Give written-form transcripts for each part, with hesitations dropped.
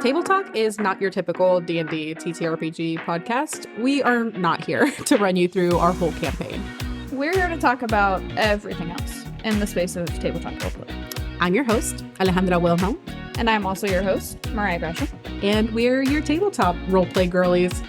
Table Talk is not your typical D&D ttrpg podcast. We are not here to run you through our whole campaign. We're here to talk about everything else in the space of Table Talk roleplay. I'm your host, Alejandra Wilhelm. And I'm also your host, Mariah Gresham. And we're your tabletop roleplay girlies.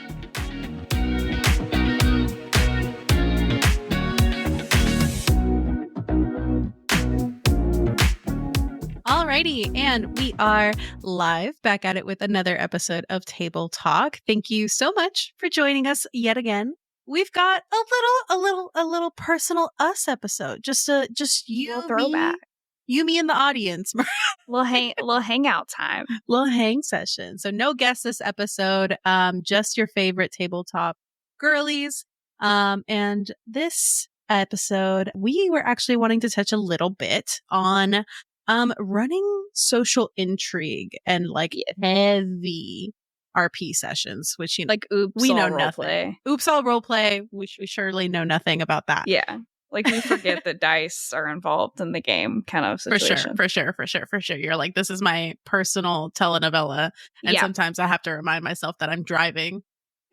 Alrighty, and we are live back at it with another episode of Table Talk. Thank you so much for joining us yet again. We've got a little personal us episode. Just you, throwback. Me, and the audience. little hangout time. Little hang session. So no guests this episode. Just your favorite tabletop girlies. And this episode, we were actually wanting to touch a little bit on running social intrigue and heavy RP sessions, which we know nothing. Play. Oops, all role play. We surely know nothing about that. Yeah, we forget that dice are involved in the game, kind of situation. For sure. You're like, this is my personal telenovela, and sometimes I have to remind myself that I'm driving.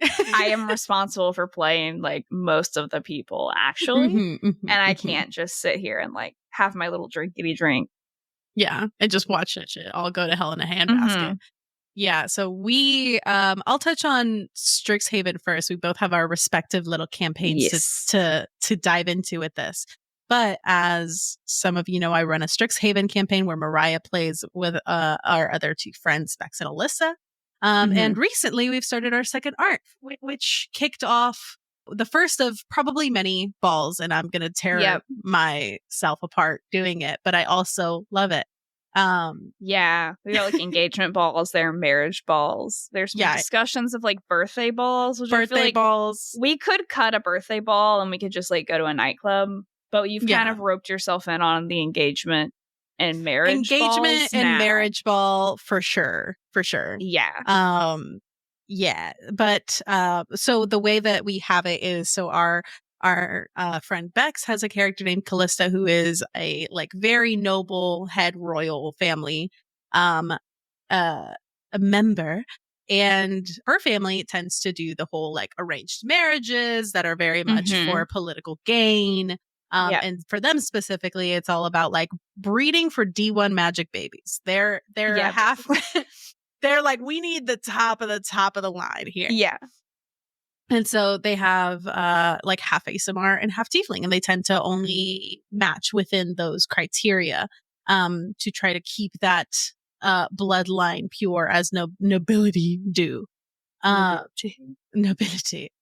I am responsible for playing most of the people, actually, and I can't just sit here and have my little drinkity drink. Yeah, and just watch that shit all go to hell in a handbasket. Yeah, so I'll touch on Strixhaven first. We both have our respective little campaigns to dive into with this. But as some of you know, I run a Strixhaven campaign where Mariah plays with our other two friends, Bex and Alyssa. And recently we've started our second arc, which kicked off the first of probably many balls, and I'm going to tear myself apart doing it, but I also love it. We got engagement balls, there are marriage balls. There's discussions of birthday balls, which I feel balls. We could cut a birthday ball and we could just go to a nightclub, but you've kind of roped yourself in on the engagement and marriage marriage ball for sure. Yeah. But so the way that we have it is, so our friend Bex has a character named Callista who is a very noble head royal family a member, and her family tends to do the whole arranged marriages that are very much for political gain. And for them specifically, it's all about breeding for D1 magic babies. They're half. They're we need the top of the line here. Yeah. And so they have half ASMR and half tiefling, and they tend to only match within those criteria to try to keep that bloodline pure as nobility do. Nobility.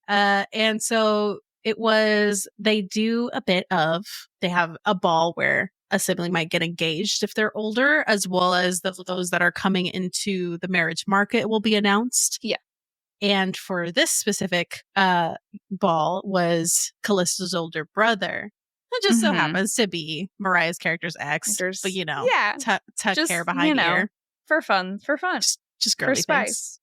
And so they have a ball where a sibling might get engaged if they're older, as well as those that are coming into the marriage market will be announced. Yeah. And for this specific ball was Callista's older brother. It just so happens to be Mariah's character's ex. But, tuck hair behind here. For fun. Just girly things.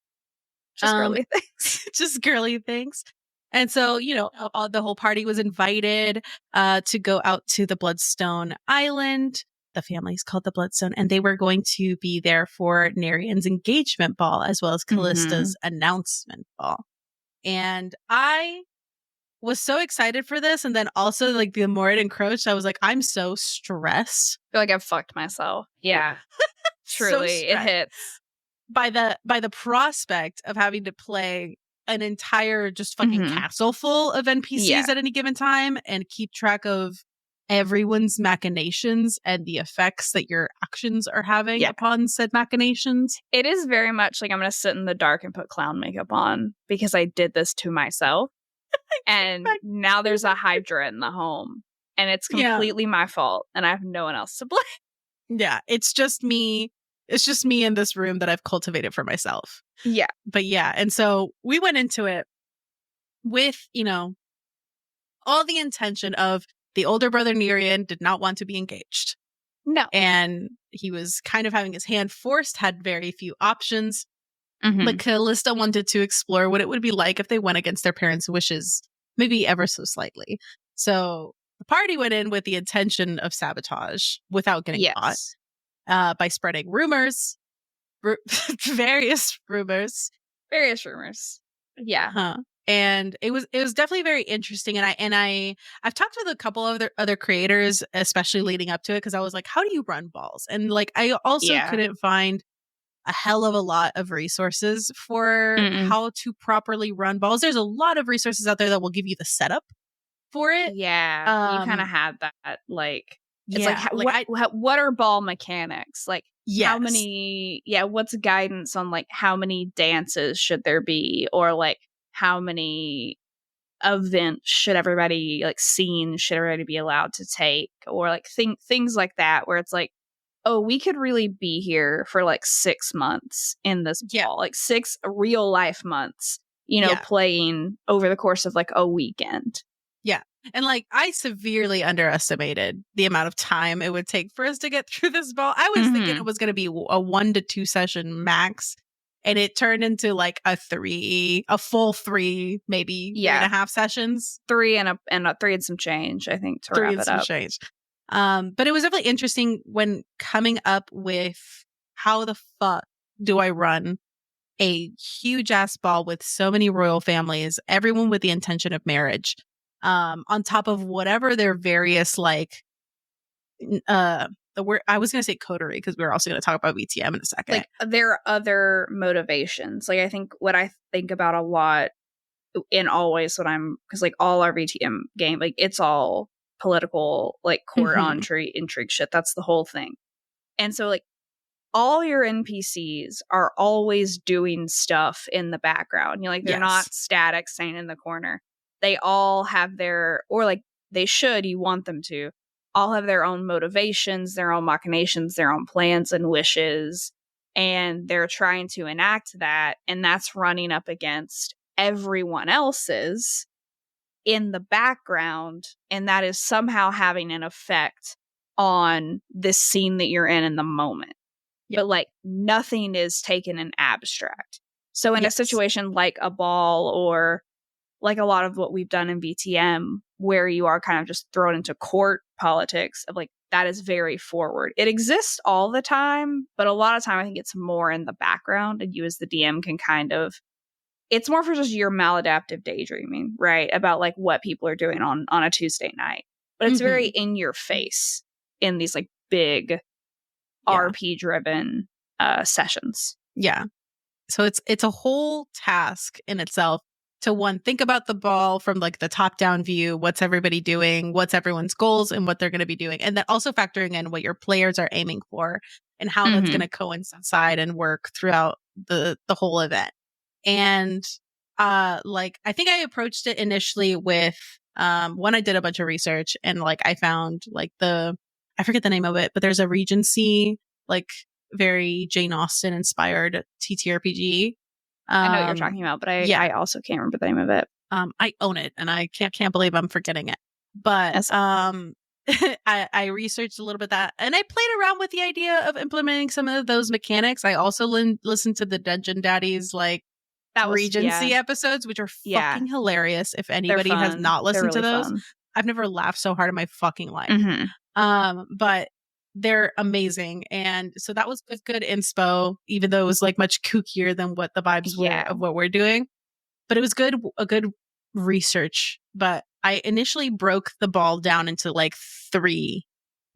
Just girly things. Just girly things. And so, the whole party was invited to go out to the Bloodstone Island. The family's called the Bloodstone, and they were going to be there for Narian's engagement ball as well as Callista's announcement ball. And I was so excited for this, and then also the more it encroached, I was I'm so stressed. I feel I've fucked myself. Yeah. Truly, it hits. By the prospect of having to play an entire just fucking castle full of NPCs at any given time and keep track of everyone's machinations and the effects that your actions are having upon said machinations. It is very much I'm going to sit in the dark and put clown makeup on because I did this to myself. And now there's a Hydra in the home, and it's completely my fault, and I have no one else to blame. Yeah, it's just me. It's just me in this room that I've cultivated for myself. Yeah. But and so we went into it with, all the intention of the older brother Nerian did not want to be engaged. No. And he was kind of having his hand forced, had very few options. But Callista wanted to explore what it would be like if they went against their parents' wishes, maybe ever so slightly. So the party went in with the intention of sabotage without getting caught by spreading rumors, various rumors. Yeah. Huh. And it was definitely very interesting. And I've talked with a couple other creators, especially leading up to it, because I was like, how do you run balls? And like I also couldn't find a hell of a lot of resources for how to properly run balls. There's a lot of resources out there that will give you the setup for it. Yeah, you kind of had that. Like, it's like, what are ball mechanics? Like, how many? Yeah, what's guidance on like how many dances should there be, or like how many events should everybody like scenes should everybody be allowed to take, or like things like that, where it's like, oh, we could really be here for like 6 months in this ball, like 6 real life months, playing over the course of like a weekend. Yeah. And like I severely underestimated the amount of time it would take for us to get through this ball. I was thinking it was going to be a 1 to 2 session max. And it turned into like a full 3, maybe 3.5 sessions. 3 and 3 and some change, I think, to wrap it up. Change. But it was definitely interesting when coming up with how the fuck do I run a huge ass ball with so many royal families, everyone with the intention of marriage, on top of whatever their various like the word I was going to say coterie, because we were also going to talk about VTM in a second. Like there are other motivations. Like I think what I think about a lot in always when I'm, because like all our VTM game, like it's all political, like court intrigue shit. That's the whole thing. And so like all your NPCs are always doing stuff in the background. You know, like they're not static, staying in the corner. They all have their, or like they should, you want them to, all have their own motivations, their own machinations, their own plans and wishes. And they're trying to enact that. And that's running up against everyone else's in the background. And that is somehow having an effect on this scene that you're in the moment. Yep. But like nothing is taken in abstract. So in a situation like a ball, or like a lot of what we've done in VTM, where you are kind of just thrown into court politics of like, that is very forward. It exists all the time, but a lot of time I think it's more in the background, and you as the DM can kind of, it's more for just your maladaptive daydreaming, right? About like what people are doing on a Tuesday night. But it's very in your face in these like big RP driven sessions. Yeah. So it's a whole task in itself to one, think about the ball from like the top down view. What's everybody doing? What's everyone's goals and what they're going to be doing? And then also factoring in what your players are aiming for and how that's going to coincide and work throughout the whole event. And like I think I approached it initially with when I did a bunch of research, and like I found like I forget the name of it, but there's a Regency, like very Jane Austen inspired ttrpg. I know what you're talking about, but I also can't remember the name of it. I own it, and I can't believe I'm forgetting it. But I researched a little bit that, and I played around with the idea of implementing some of those mechanics. I also listened to the Dungeon Daddies like Regency episodes, which are fucking hilarious. If anybody has not listened to those, I've never laughed so hard in my fucking life. But they're amazing. And so that was good inspo, even though it was like much kookier than what the vibes were of what we're doing. But it was a good research. But I initially broke the ball down into like 3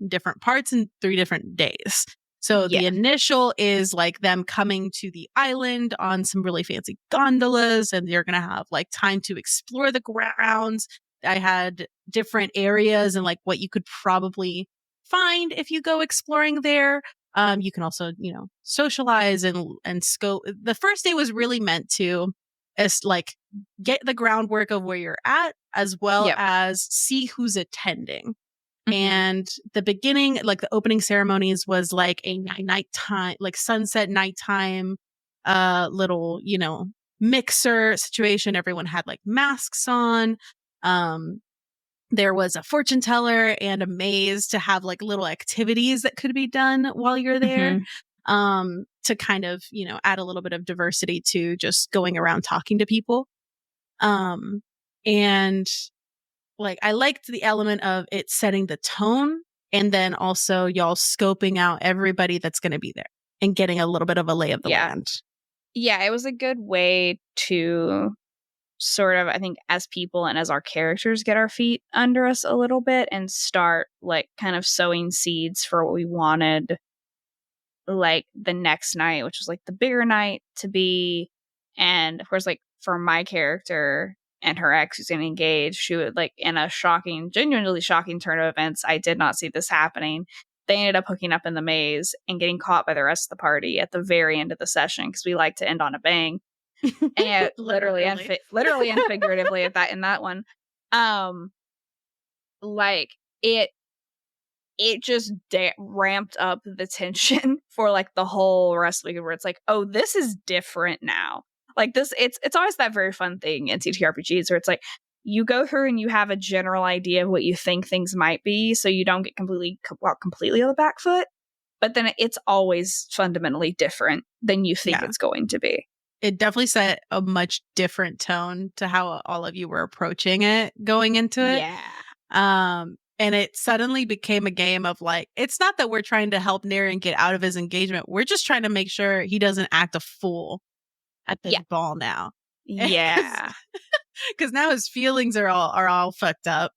different parts in 3 different days. So the initial is like them coming to the island on some really fancy gondolas, and you're going to have like time to explore the grounds. I had different areas and like what you could probably find if you go exploring there. You can also, socialize and scope. The first day was really meant to like get the groundwork of where you're at, as well as see who's attending. And the beginning, like the opening ceremonies, was like a nighttime, like sunset nighttime, little, mixer situation. Everyone had like masks on. There was a fortune teller and a maze to have like little activities that could be done while you're there. To kind of, add a little bit of diversity to just going around talking to people. And like, I liked the element of it setting the tone, and then also y'all scoping out everybody that's going to be there. and getting a little bit of a lay of the land. Yeah, it was a good way to sort of, I think, as people and as our characters get our feet under us a little bit and start like kind of sowing seeds for what we wanted like the next night, which was like the bigger night to be. And of course, like for my character and her ex who's getting engaged, she would like in a shocking, genuinely shocking turn of events. I did not see this happening. They ended up hooking up in the maze and getting caught by the rest of the party at the very end of the session because we like to end on a bang. And literally and figuratively at that in that one. Like it just ramped up the tension for like the whole rest of the week where it's like, oh, this is different now. Like this, it's always that very fun thing in ttrpgs where it's like you go through and you have a general idea of what you think things might be, so you don't get completely on the back foot. But then it's always fundamentally different than you think it's going to be. It definitely set a much different tone to how all of you were approaching it going into it. Yeah. And it suddenly became a game of like, it's not that we're trying to help Narian get out of his engagement. We're just trying to make sure he doesn't act a fool at this ball now. Yeah. Because now his feelings are all fucked up.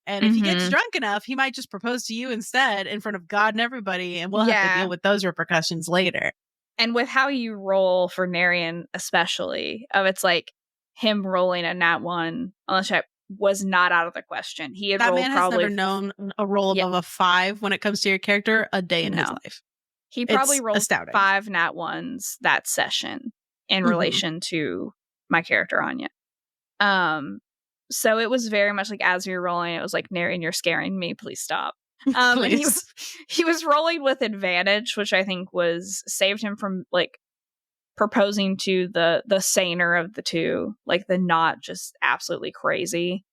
And if he gets drunk enough, he might just propose to you instead in front of God and everybody. And we'll have to deal with those repercussions later. And with how you roll for Narian, especially, it's like him rolling a nat 1, unless I was not out of the question. He had that rolled man probably has never known a roll above a 5 when it comes to your character a day in his life. He probably rolled 5 nat 1s that session in relation to my character Anya. So it was very much like as we were rolling, it was like, Narian, you're scaring me. Please stop. And he was rolling with advantage, which I think saved him from like proposing to the saner of the two, like the not just absolutely crazy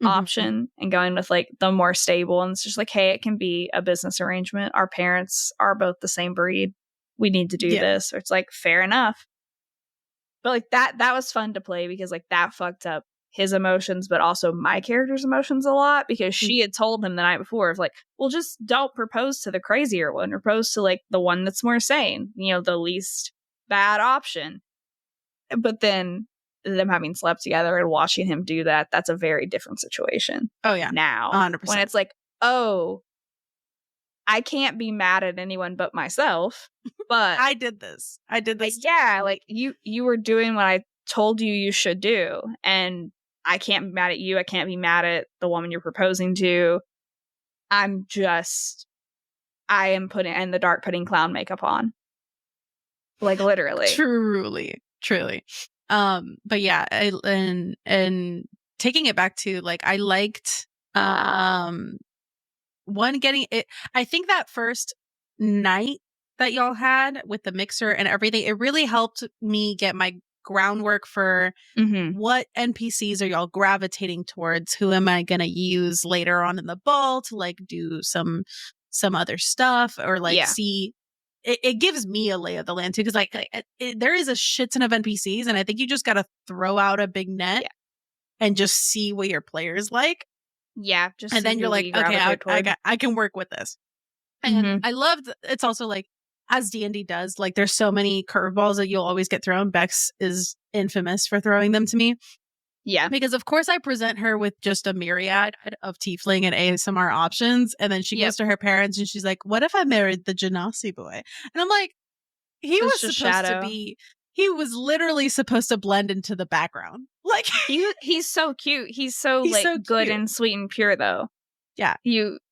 option, and going with like the more stable. And it's just like, hey, it can be a business arrangement. Our parents are both the same breed. We need to do this. Or it's like, fair enough. But like that was fun to play because like that fucked up his emotions, but also my character's emotions a lot, because she had told him the night before of like, well, just don't propose to the crazier one, propose to like the one that's more sane, the least bad option. But then them having slept together and watching him do that, that's a very different situation. Oh yeah. Now 100%. when it's like, oh, I can't be mad at anyone but myself, but I did this. Yeah, like you were doing what I told you should do, and I can't be mad at you. I can't be mad at the woman you're proposing to. I am putting in the dark, putting clown makeup on. Like literally. Truly. But yeah, and taking it back to like, I liked, one getting it. I think that first night that y'all had with the mixer and everything, it really helped me get my groundwork for what NPCs are y'all gravitating towards? Who am I going to use later on in the ball to like do some other stuff or like see? It gives me a lay of the land too, because like there is a shit ton of NPCs, and I think you just got to throw out a big net and just see what your players like. Yeah, just and then you're like, okay, I can work with this. And I loved. It's also like, as D&D does, like there's so many curveballs that you'll always get thrown. Bex is infamous for throwing them to me. Yeah. Because of course I present her with just a myriad of tiefling and ASMR options. And then she goes to her parents and she's like, what if I married the Genasi boy? And I'm like, he was literally supposed to blend into the background. Like he's so cute. He's so good and sweet and pure though. Yeah.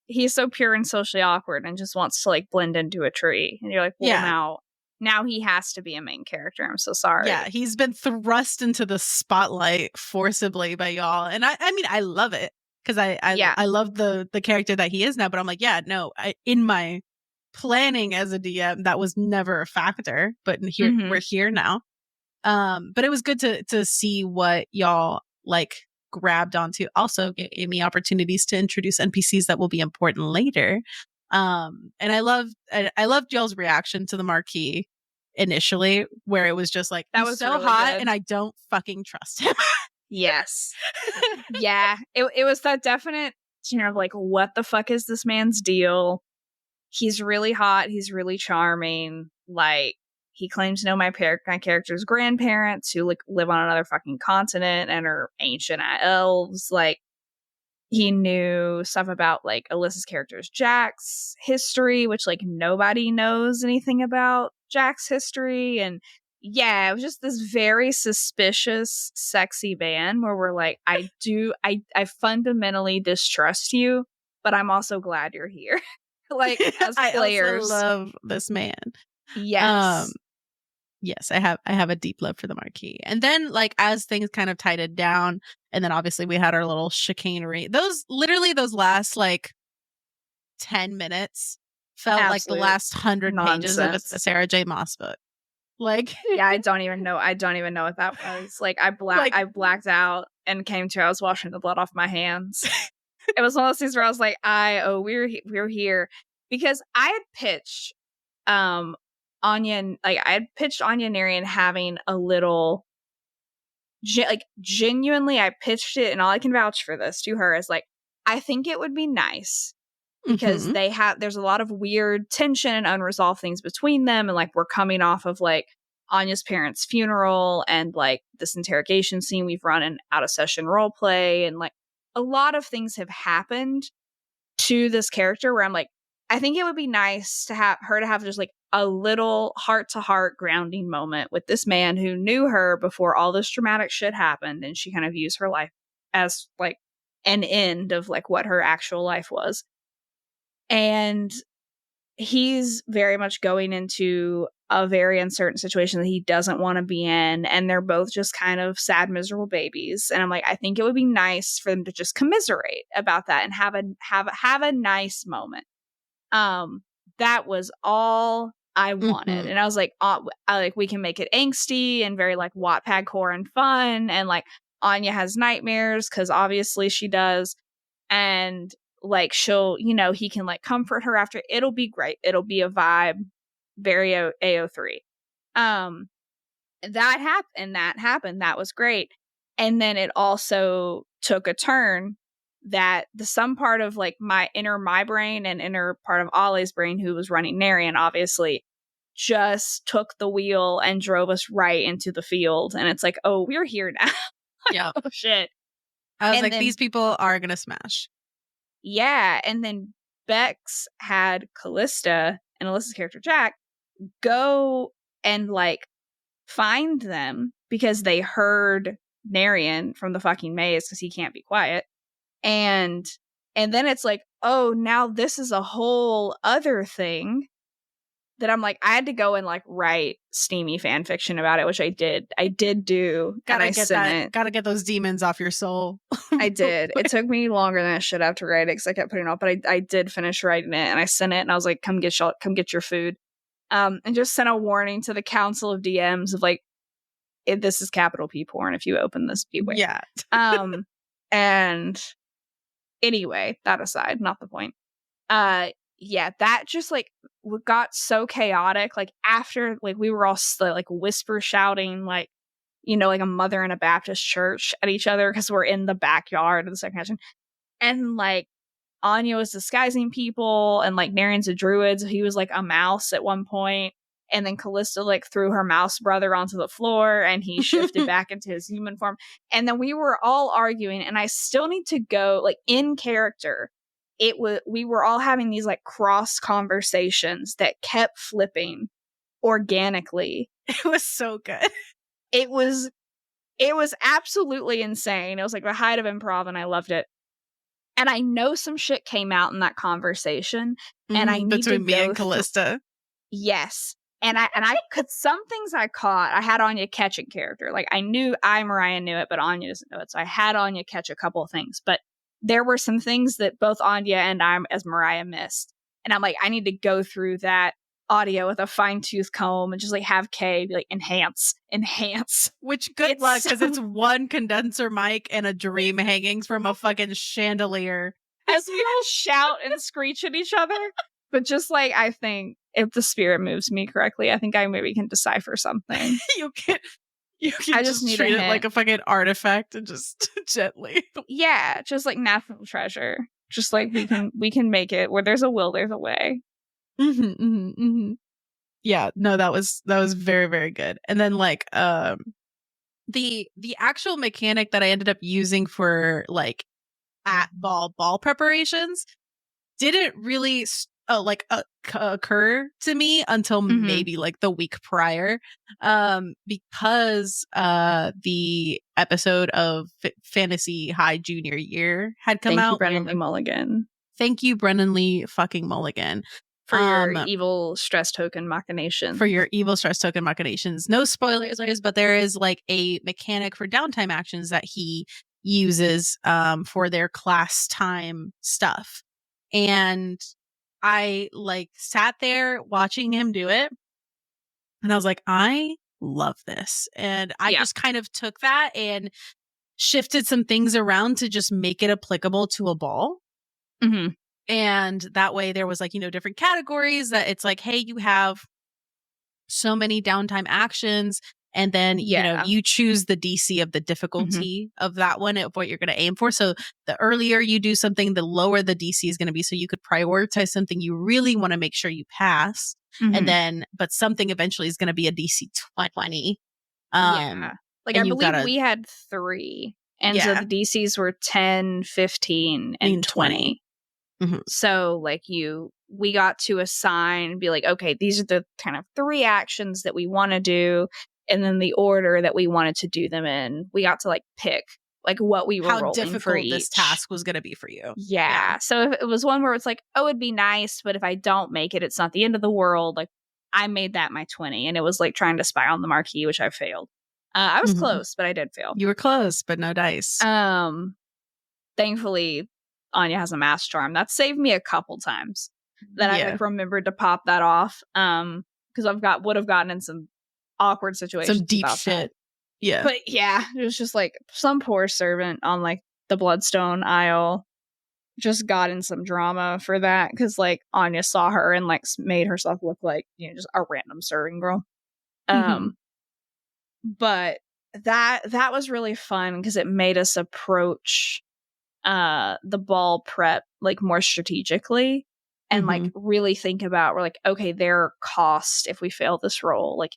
He's so pure and socially awkward and just wants to like blend into a tree. And you're like, well, now he has to be a main character. I'm so sorry. Yeah, he's been thrust into the spotlight forcibly by y'all. And I mean, I love it because I love the character that he is now. But I'm like, in my planning as a DM, that was never a factor. But here we're here now. But it was good to see what y'all like grabbed onto. Also gave me opportunities to introduce NPCs that will be important later. And I loved y'all's reaction to the marquee initially, where it was just like, that was so really hot good. And I don't fucking trust him. Yes. Yeah. It was that definite, of like, what the fuck is this man's deal? he's really hot. He's really charming. Like, he claims to know my character's grandparents who live on another fucking continent and are ancient elves. Like, he knew stuff about like Alyssa's character's Jack's history, which like nobody knows anything about Jack's history. And yeah, it was just this very suspicious, sexy band where we're like, I fundamentally distrust you, but I'm also glad you're here. Like, as players. I also love this man. Yes. Yes, I have a deep love for the Marquis. And then, like, as things kind of tightened down, and then obviously we had our little chicanery. Those last like 10 minutes felt like the last 100 pages of a Sarah J. Maas book. Like, yeah, I don't even know what that was. Like, I blacked out and came to. I was washing the blood off my hands. It was one of those things where I was like, we're here because I had pitched Anya, like I had pitched Anya and Narian having a little, like genuinely, I pitched it, and all I can vouch for this to her is like, I think it would be nice because there's a lot of weird tension and unresolved things between them, and like we're coming off of like Anya's parents' funeral and like this interrogation scene we've run in out of session role play, and like a lot of things have happened to this character where I'm like, I think it would be nice to have her to have just like a little heart-to-heart grounding moment with this man who knew her before all this dramatic shit happened, and she kind of views her life as like an end of like what her actual life was. And he's very much going into a very uncertain situation that he doesn't want to be in, and they're both just kind of sad, miserable babies. And I'm like, I think it would be nice for them to just commiserate about that and have a nice moment. That was all I wanted. And I was like, we can make it angsty and very like Wattpad core and fun, and like Anya has nightmares because obviously she does, and like she'll, he can like comfort her after. It'll be great. It'll be a vibe, very AO3. That happened. That was great. And then it also took a turn that some part of like my brain and inner part of Ollie's brain, who was running Narian, obviously, just took the wheel and drove us right into the field. And it's like, oh, we're here now. Yeah. Oh shit. I was these people are gonna smash. Yeah. And then Bex had Callista and Alyssa's character Jack go and like find them because they heard Narian from the fucking maze because he can't be quiet. And then it's like, oh, now this is a whole other thing that I'm like, I had to go and like write steamy fan fiction about it, which I did. I did do. Gotta get those demons off your soul. I did. It took me longer than I should have to write it because I kept putting it off, but I did finish writing it, and I sent it, and I was like, come get your food. And just sent a warning to the council of DMs of like, this is capital P porn. If you open this, beware. Yeah. And anyway, that aside, not the point. Yeah, that just like got so chaotic. Like after, like we were all like whisper shouting, like like a mother in a Baptist church at each other because we're in the backyard of the second mansion, and like Anya was disguising people, and like Narian's a druid, so he was like a mouse at one point, and then Callista like threw her mouse brother onto the floor, and he shifted back into his human form, and then we were all arguing, and I still need to go like in character. We were all having these like cross conversations that kept flipping organically. It was so good. It was absolutely insane. It was like the height of improv, and I loved it. And I know some shit came out in that conversation, and I need between me and Callista. Yes. And I could, some things I caught, I had Anya catch a character. Like Mariah knew it, but Anya doesn't know it. So I had Anya catch a couple of things, but there were some things that both Anya and I as Mariah missed. And I'm like, I need to go through that audio with a fine-tooth comb and just like have Kay be like, enhance. Which good luck, because it's one condenser mic and a dream hanging from a fucking chandelier. As we all shout and screech at each other. But just like, I think if the spirit moves me correctly, I think I maybe can decipher something. You can I just need treat it like a fucking artifact and just gently. Yeah, just like national treasure. Just like we can make it where there's a will, there's a way. Yeah, no, that was very, very good. And then like the actual mechanic that I ended up using for like at ball preparations didn't really occur to me until maybe like the week prior, because the episode of Fantasy High Junior Year had come Thank out. you, Brendan Lee Mulligan. Thank you, Brendan Lee fucking Mulligan. For your evil stress token machinations. No spoilers, but there is like a mechanic for downtime actions that he uses for their class time stuff. And I like sat there watching him do it. And I was like, I love this. And I just kind of took that and shifted some things around to just make it applicable to a ball. And that way there was like, different categories that it's like, hey, you have so many downtime actions. And then, you choose the DC of the difficulty of that one, of what you're going to aim for. So the earlier you do something, the lower the DC is going to be. So you could prioritize something you really want to make sure you pass. And then, but something eventually is going to be a DC 20. Like, I believe we had 3. And so the DCs were 10, 15, and 20. So like we got to assign, be like, okay, these are the kind of 3 actions that we want to do. And then the order that we wanted to do them in, we got to like pick like what we were rolling for each. This task was going to be for you. Yeah. So if it was one where it's like, oh, it'd be nice, but if I don't make it, it's not the end of the world. Like I made that my 20, and it was like trying to spy on the marquee, which I failed. I was close, but I did fail. You were close, but no dice. Thankfully, Anya has a mass charm. That saved me a couple times that I like remembered to pop that off. Because would have gotten in some awkward situations. Some deep shit. That. Yeah. But yeah, it was just like some poor servant on like the Bloodstone Isle just got in some drama for that, because like Anya saw her and like made herself look like, just a random serving girl. But that was really fun because it made us approach the ball prep like more strategically and like really think about, we're like, okay, their cost if we fail this roll, like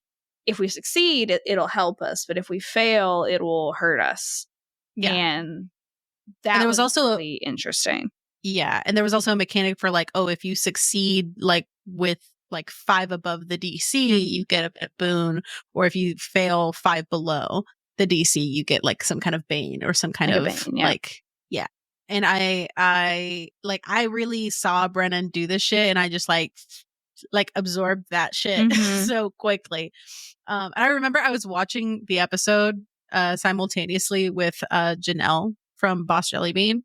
if we succeed it'll help us, but if we fail it will hurt us. And that was also really interesting. And there was also a mechanic for like, oh, if you succeed like with like 5 above the DC, you get a boon, or if you fail 5 below the DC, you get like some kind of bane or some kind of bane, like And I really saw Brennan do this shit, and I just like absorbed that shit so quickly. And I remember I was watching the episode simultaneously with Janelle from Boss Jellybean.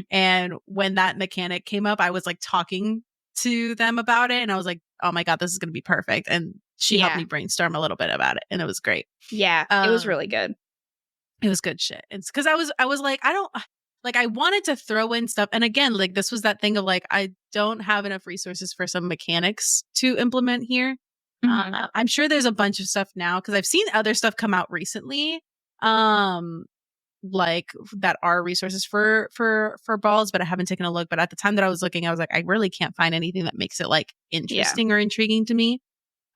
And when that mechanic came up, I was like talking to them about it, and I was like, oh my God, this is going to be perfect. And she helped me brainstorm a little bit about it, and it was great. Yeah, it was really good. It was good shit. It's because I was like, I wanted to throw in stuff. And again, like this was that thing of like, I don't have enough resources for some mechanics to implement here. I'm sure there's a bunch of stuff now because I've seen other stuff come out recently. Like that are resources for balls, but I haven't taken a look. But at the time that I was looking, I was like, I really can't find anything that makes it like interesting or intriguing to me.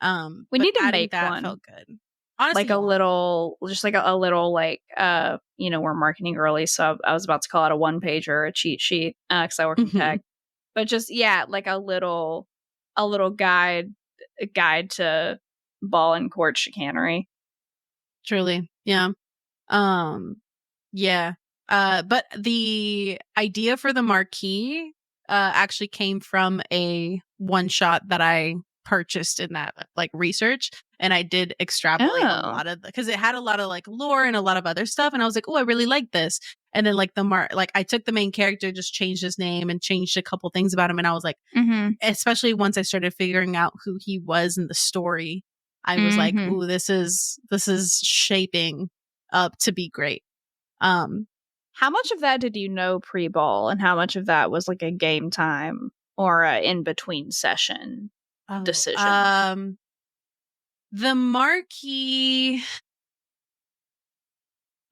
We need to make that one. Felt good. Honestly, like a little, just like a little, like, we're marketing girlies, so I was about to call it a 1-page or a cheat sheet, because I work in tech, but just, like a little guide to ball and court chicanery. Truly. Yeah. But the idea for the marquee, actually came from a one shot that I purchased in that like research, and I did extrapolate a lot of because it had a lot of like lore and a lot of other stuff, and I was like, oh, I really like this. And then like I took the main character, just changed his name and changed a couple things about him, and I was like, especially once I started figuring out who he was in the story, I was like, ooh, this is shaping up to be great. How much of that did you know pre-ball, and how much of that was like a game time or a in between session decision? The marquee,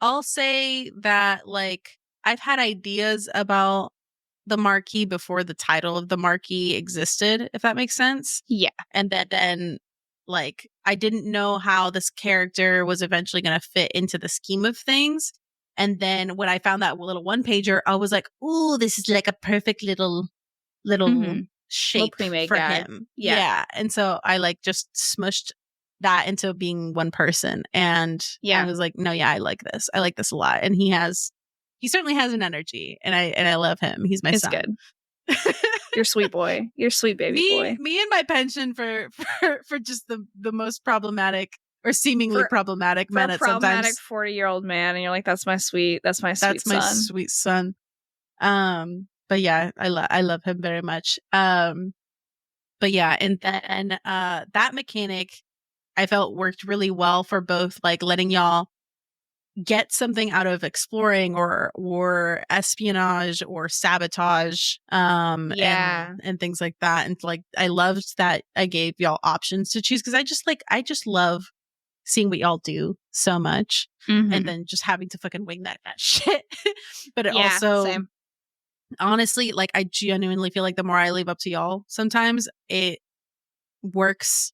I'll say that like I've had ideas about the Marquis before the title of the Marquis existed, if that makes sense. Yeah. And then like I didn't know how this character was eventually going to fit into the scheme of things. And then when I found that little one pager, I was like, "Ooh, this is like a perfect little shape for guy. him." Yeah. And so I like just smushed that into being one person. And I was like, "No, yeah, I like this. I like this a lot." And he certainly has an energy, and I love him. He's my son. It's good. You're sweet boy. You're sweet baby boy. Me and my penchant for just the most problematic or seemingly problematic men at problematic sometimes. 40-year-old man, and you're like, that's my sweet son. But yeah, I love him very much. But yeah, and then that mechanic I felt worked really well for both like letting y'all get something out of exploring or espionage or sabotage and things like that. And like I loved that I gave y'all options to choose, because I just love seeing what y'all do so much, and then just having to fucking wing that shit. But it also same. Honestly, like I genuinely feel like the more I leave up to y'all, sometimes it works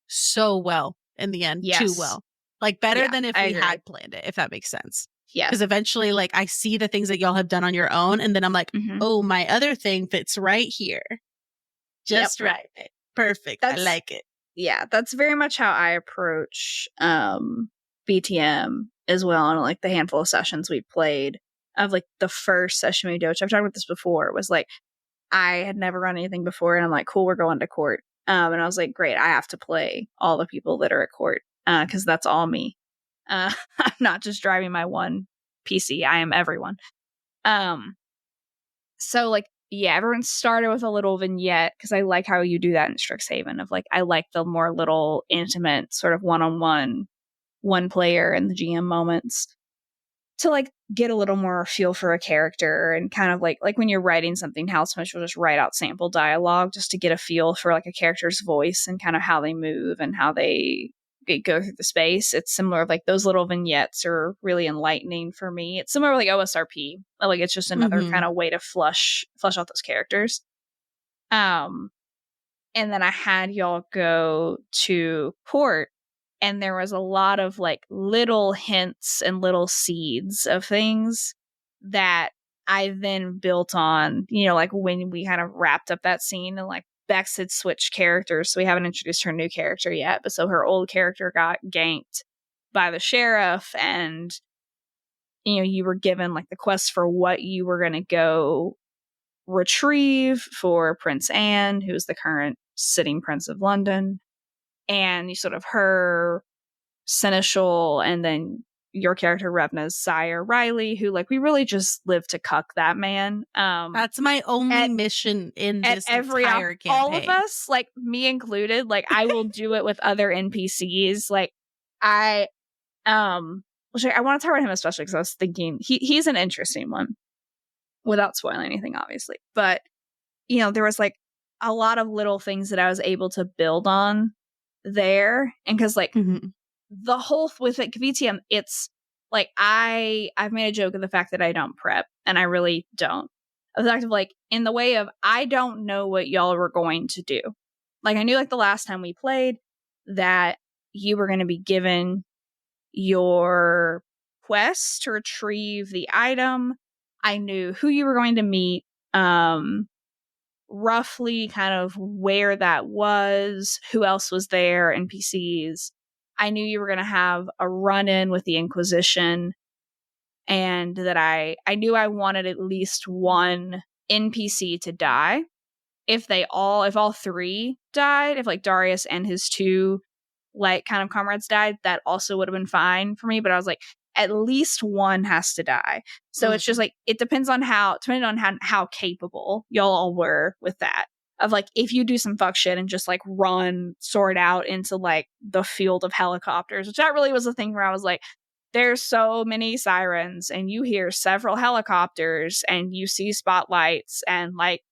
so well in the end. Too well. Like better than if we had planned it, if that makes sense. Yeah. Because eventually, like, I see the things that y'all have done on your own, and then I'm like, oh, my other thing fits right here. Just right. Perfect. I like it. Yeah, that's very much how I approach BTM as well. On like the handful of sessions we played, of like the first session we did, which I've talked about this before, was like I had never run anything before, and I'm like, cool, we're going to court. And I was like, great, I have to play all the people that are at court, because that's all me. I'm not just driving my one PC. I am everyone. So like, yeah, everyone started with a little vignette, because I like how you do that in Strixhaven, of like, I like the more little intimate sort of one-on-one, one player and the GM moments, to like get a little more feel for a character, and kind of like when you're writing something, how so much will just write out sample dialogue just to get a feel for like a character's voice and kind of how they move and how they go through the space. It's similar, like those little vignettes are really enlightening for me. It's similar like OSRP. Like it's just another kind of way to flush out those characters. And then I had y'all go to court, and there was a lot of like little hints and little seeds of things that I then built on, you know, like when we kind of wrapped up that scene, and like Bex had switched characters. So we haven't introduced her new character yet. But so her old character got ganked by the sheriff, and, you know, you were given like the quest for what you were going to go retrieve for Prince Anne, who's the current sitting Prince of London. And you sort of her seneschal, and then your character Revna's sire Riley, who like we really just live to cuck that man. That's my only mission in this entire campaign. All of us, like me included, like I will do it with other NPCs. Like I want to talk about him especially because I was thinking he's an interesting one, without spoiling anything, obviously. But you know, there was like a lot of little things that I was able to build on there, and because like the whole with like VTM, it's like I've made a joke of the fact that I don't prep, and I really don't. The fact of like, in the way of, I don't know what y'all were going to do. Like I knew like the last time we played that you were going to be given your quest to retrieve the item. I knew who you were going to meet, roughly kind of where that was, who else was there, NPCs. I knew you were going to have a run-in with the Inquisition, and that I knew I wanted at least one NPC to die. If all three died, if like Darius and his two like kind of comrades died, that also would have been fine for me. But I was like, at least one has to die. So it's just like, it depending on how capable y'all all were with that. Of like, if you do some fuck shit and just like run sword out into like the field of helicopters, which that really was the thing where I was like, there's so many sirens, and you hear several helicopters, and you see spotlights, and like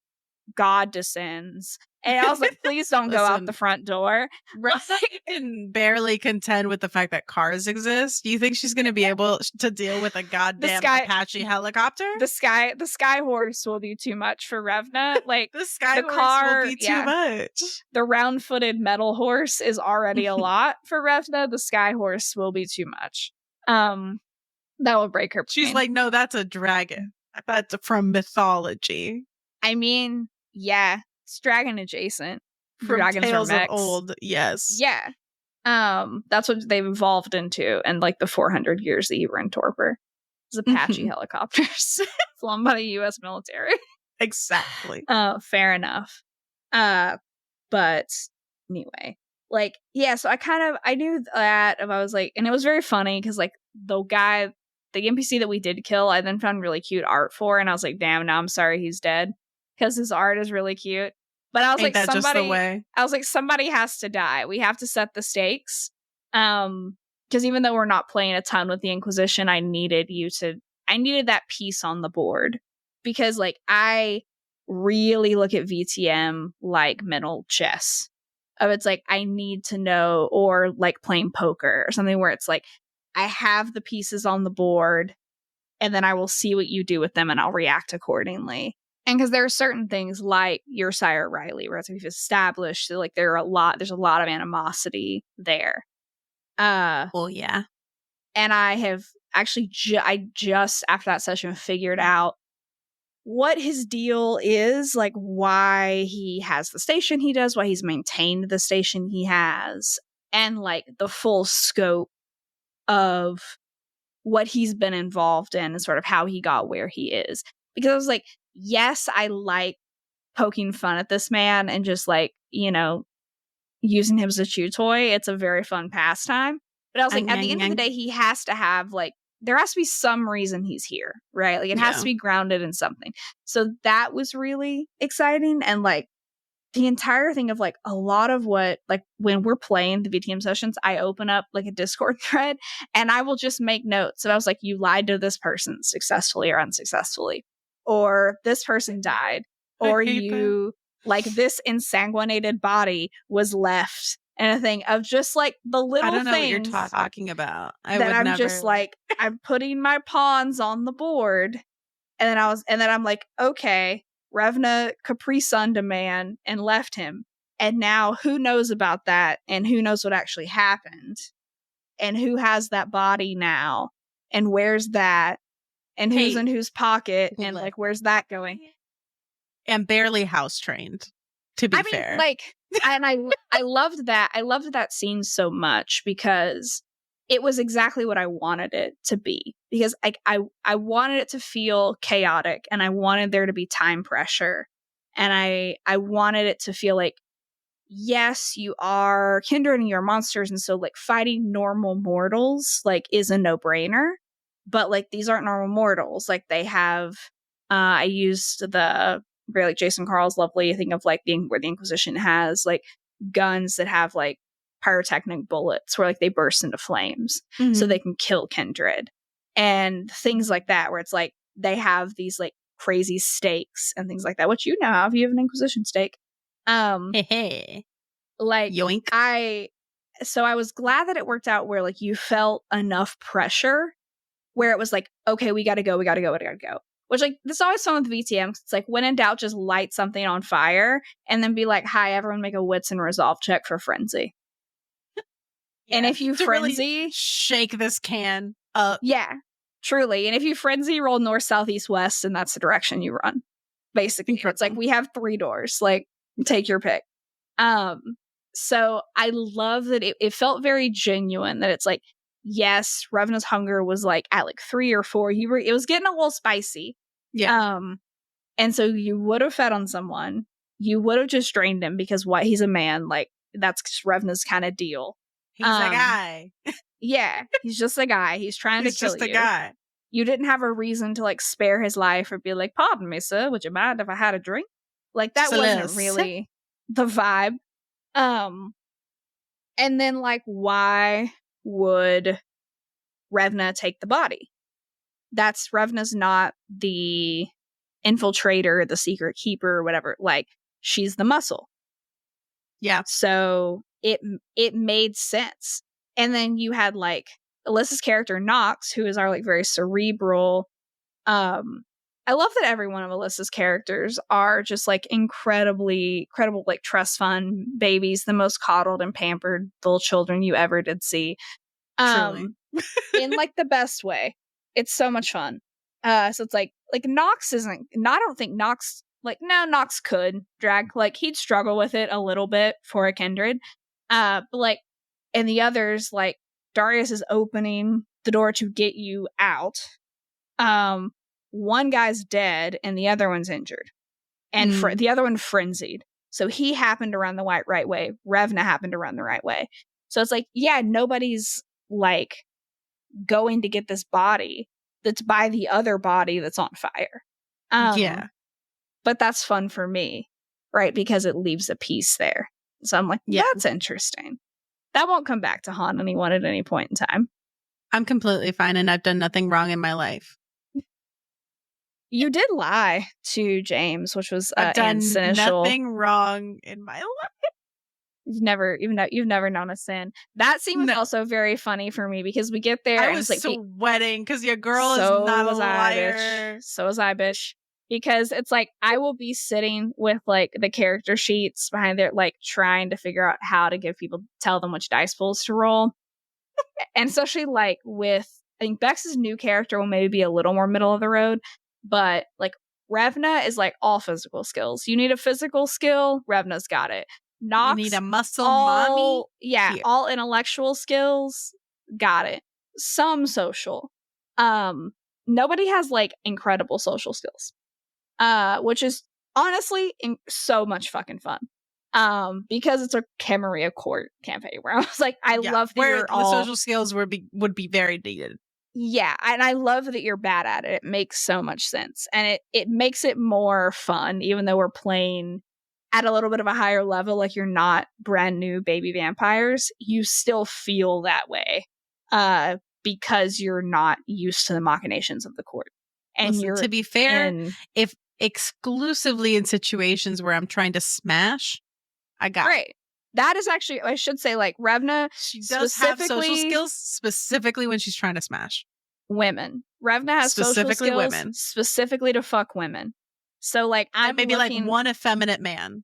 God descends, And I was like, please don't go out the front door. Revna can barely contend with the fact that cars exist. Do you think she's going to be able to deal with a goddamn Apache helicopter? The sky horse will be too much for Revna. Like the sky horse will be too much. The round-footed metal horse is already a lot for Revna. The sky horse will be too much. That will break her brain. She's like, no, that's a dragon. That's from mythology. I mean, yeah, it's dragon adjacent. From Dragons Tales from of Old, yes. Yeah. That's what they've evolved into in like the 400 years that you were in Torpor. It's Apache helicopters flown by the U.S. military. Exactly. Fair enough. But anyway, like, yeah, so I knew that if I was like, and it was very funny because like the NPC that we did kill, I then found really cute art for, and I was like, damn, now I'm sorry he's dead because his art is really cute. But I was like, somebody has to die. We have to set the stakes. Because even though we're not playing a ton with the Inquisition, I needed that piece on the board. Because like I really look at VTM like mental chess. It's like I need to know, or like playing poker or something where it's like I have the pieces on the board and then I will see what you do with them and I'll react accordingly. And because there are certain things like your Sire Riley, where we've established that like there's a lot of animosity there. Well, yeah. And I have actually I just after that session figured out what his deal is, like why he has the station he does, why he's maintained the station he has, and like the full scope of what he's been involved in and sort of how he got where he is. Because I was like, yes, I like poking fun at this man and just like, using him as a chew toy. It's a very fun pastime. But I was like, at the end of the day, he has to have like, there has to be some reason he's here, right? Like it has to be grounded in something. So that was really exciting. And like the entire thing of like a lot of what, like when we're playing the VTM sessions, I open up like a Discord thread and I will just make notes. And I was like, you lied to this person successfully or unsuccessfully, or this person died, or you like this ensanguinated body was left. And a thing of just like the little things. I don't know what you're talking about. Just like, I'm putting my pawns on the board. And then I'm like, okay, Revna Capri Sunned a man and left him. And now who knows about that? And who knows what actually happened? And who has that body now? And where's that? And who's in whose pocket? And like, where's that going? And barely house trained, to be fair. Like, and I loved that. I loved that scene so much because it was exactly what I wanted it to be. Because I wanted it to feel chaotic, and I wanted there to be time pressure, and I wanted it to feel like, yes, you are kindred and you're monsters, and so like fighting normal mortals like is a no-brainer, but like these aren't normal mortals. Like they have I used the very like Jason Carl's lovely thing of like where the Inquisition has like guns that have like pyrotechnic bullets where like they burst into flames so they can kill kindred and things like that, where it's like they have these like crazy stakes and things like that, which you have an Inquisition stake. Like yoink. So I was glad that it worked out where like you felt enough pressure where it was like, okay, we gotta go. Which, like, this is always fun with VTM. It's like, when in doubt, just light something on fire and then be like, hi, everyone make a wits and resolve check for frenzy. Yeah, and if you frenzy... Really shake this can up. Yeah, truly. And if you frenzy, roll north, south, east, west, and that's the direction you run. Basically. It's like, we have 3 doors. Like, take your pick. So I love that it felt very genuine, that it's like, yes, Revna's hunger was like at like 3 or 4. It was getting a little spicy. Yeah. And so you would have fed on someone. You would have just drained him because he's a man. Like that's just Revna's kind of deal. He's a guy. Yeah, he's just a guy. He's trying to kill you. He's just a guy. You didn't have a reason to like spare his life or be like, pardon me, sir, would you mind if I had a drink? Like that wasn't really the vibe. And then like, why would Revna take the body? That's Revna's not the infiltrator, the secret keeper, or whatever. Like, she's the muscle. Yeah. So it made sense. And then you had like Alyssa's character Nox, who is our like very cerebral. I love that every one of Alyssa's characters are just like incredibly incredible, like trust fund babies, the most coddled and pampered little children you ever did see. Truly. In like the best way. It's so much fun. So it's like Nox isn't. I don't think Nox Nox could drag, like he'd struggle with it a little bit for a kindred. But like, and the others, like Darius is opening the door to get you out. One guy's dead and the other one's injured, and the other one frenzied. So he happened to run the right way. Revna happened to run the right way. So it's like, yeah, nobody's like going to get this body that's by the other body that's on fire. Yeah. But that's fun for me, right? Because it leaves a piece there. So I'm like, that's interesting. That won't come back to haunt anyone at any point in time. I'm completely fine, and I've done nothing wrong in my life. You did lie to James, which was I've done initial. Nothing wrong in my life. You've never known a sin. That scene was also very funny for me because we get there. I and was it's like, sweating because your girl is not a liar. So was I, bitch. Because it's like I will be sitting with like the character sheets behind there, like trying to figure out how to tell them which dice pools to roll. And especially like with, I think Bex's new character will maybe be a little more middle of the road, but like Revna is like all physical skills. You need a physical skill, Revna's got it. Nox, you need a muscle mommy? Yeah, all intellectual skills, got it. Some social. Nobody has like incredible social skills. Which is honestly so much fucking fun. Because it's a Camarilla Court campaign where I was like, I love that where the social skills would be very needed. Yeah, and I love that you're bad at it. It makes so much sense. And it makes it more fun, even though we're playing at a little bit of a higher level, like you're not brand new baby vampires. You still feel that way. Because you're not used to the machinations of the court. And Listen, to be fair, if exclusively in situations where I'm trying to smash, I got it. That is actually, I should say, like Revna, she does have social skills specifically when she's trying to smash women. Revna has specifically social skills women, specifically to fuck women. So like I'm maybe like one effeminate man.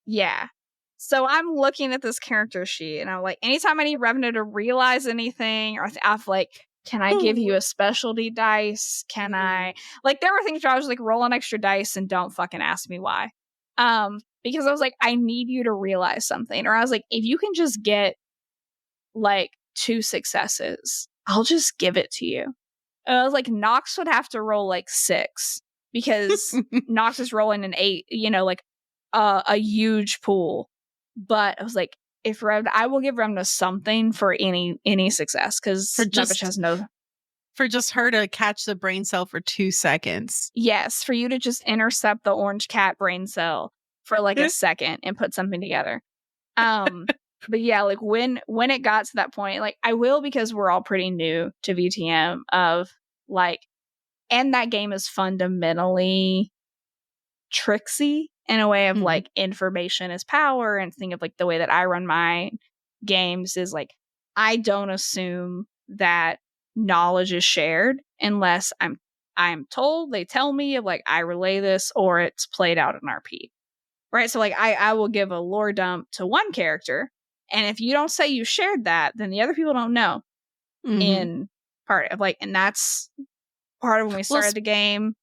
Yeah. So I'm looking at this character sheet and I'm like, anytime I need Revna to realize anything, or I'm like, can I give you a specialty dice? Can I, like, there were things where I was like, roll an extra dice and don't fucking ask me why. Because I was like, I need you to realize something. Or I was like, if you can just get like 2 successes, I'll just give it to you. And I was like, Nox would have to roll like 6 because Nox is rolling an 8, like a huge pool. But I was like, if I will give Revna something for any success, because that bitch has no. For just her to catch the brain cell for 2 seconds. Yes, for you to just intercept the orange cat brain cell for like a second and put something together. But yeah, like when it got to that point, like I will, because we're all pretty new to VTM of like, and that game is fundamentally tricksy in a way of like information is power, and think of like the way that I run my games is like, I don't assume that knowledge is shared unless I'm told, they tell me, of like I relay this or it's played out in RP. Right? So like I will give a lore dump to one character, and if you don't say you shared that, then the other people don't know. In part of like, and that's part of when we started the game.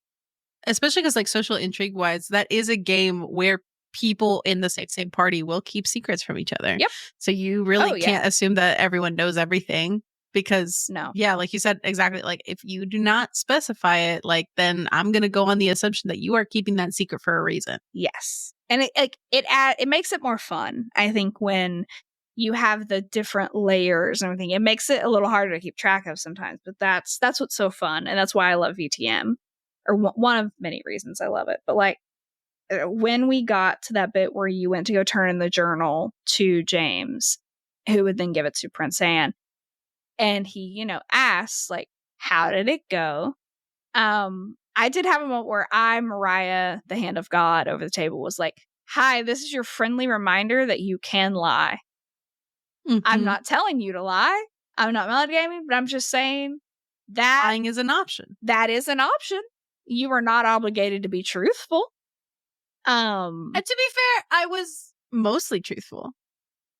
Especially because like social intrigue wise, that is a game where people in the same party will keep secrets from each other. Yep. So you really can't assume that everyone knows everything, because like you said, exactly, like if you do not specify it, like then I'm going to go on the assumption that you are keeping that secret for a reason. Yes. And it makes it more fun, I think, when you have the different layers and everything. It makes it a little harder to keep track of sometimes, but that's what's so fun, and that's why I love VTM. Or one of many reasons I love it. But like when we got to that bit where you went to go turn in the journal to James, who would then give it to Prince Anne, and he, asks like, how did it go? I did have a moment where Mariah, the hand of God over the table, was like, hi, this is your friendly reminder that you can lie. Mm-hmm. I'm not telling you to lie. I'm not metagaming, but I'm just saying that lying is an option. That is an option. You are not obligated to be truthful. And to be fair, I was mostly truthful.